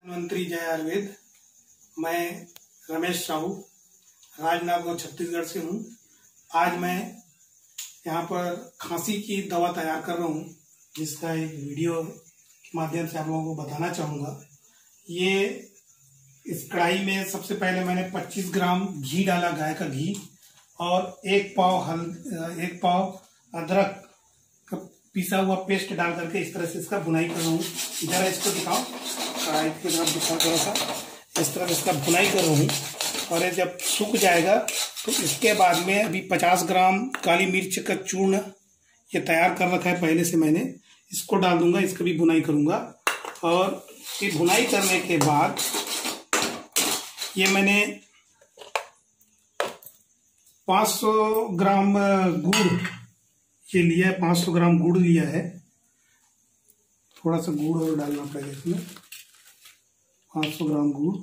मंत्री जय आयुर्वेद। मैं रमेश साहू राजनांदगांव छत्तीसगढ़ से हूँ। आज मैं यहाँ पर खांसी की दवा तैयार कर रहा हूँ, जिसका एक वीडियो के माध्यम से आप लोगों को बताना चाहूँगा। ये इस कढ़ाई में सबसे पहले मैंने 25 ग्राम घी डाला, गाय का घी, और एक पाव अदरक का पिसा हुआ पेस्ट डाल करके इस तरह से इसका बुनाई कर रहा हूँ। जरा इसको दिखाओ, कढ़ाई की तरफ दिखाओ थोड़ा सा। इस तरह इसका बुनाई कर रहा हूँ और ये जब सूख जाएगा तो इसके बाद में अभी 50 ग्राम काली मिर्च का चूर्ण ये तैयार कर रखा है पहले से मैंने, इसको डाल दूंगा। इसका भी बुनाई करूंगा और ये बुनाई करने के बाद ये मैंने 500 ग्राम गुड़ ये लिया है, 500 ग्राम गुड़ लिया है। थोड़ा सा गुड़ और डालना पड़ेगा इसमें, 500 ग्राम गुड़।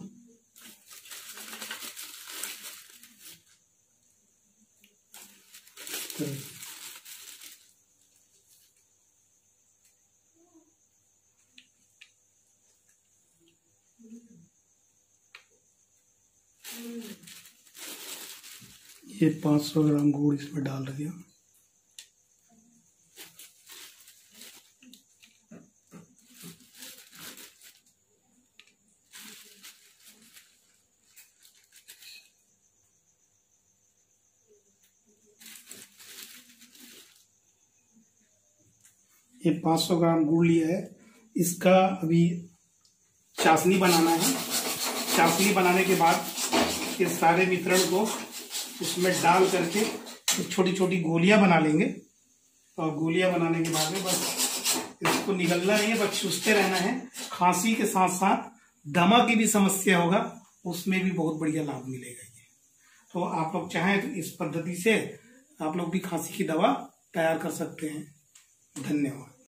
ये 500 ग्राम गुड़ इसमें डाल दिया। ये 500 ग्राम गुड़ लिया है, इसका अभी चाशनी बनाना है। चाशनी बनाने के बाद ये सारे मिश्रण को उसमें डाल करके छोटी छोटी गोलियां बना लेंगे। और गोलियां बनाने के बाद में बस इसको निगलना नहीं है, बस चूसते रहना है। खांसी के साथ साथ दमा की भी समस्या होगा, उसमें भी बहुत बढ़िया लाभ मिलेगा ये। तो आप लोग चाहें तो इस पद्धति से आप लोग भी खांसी की दवा तैयार कर सकते हैं। धन्यवाद।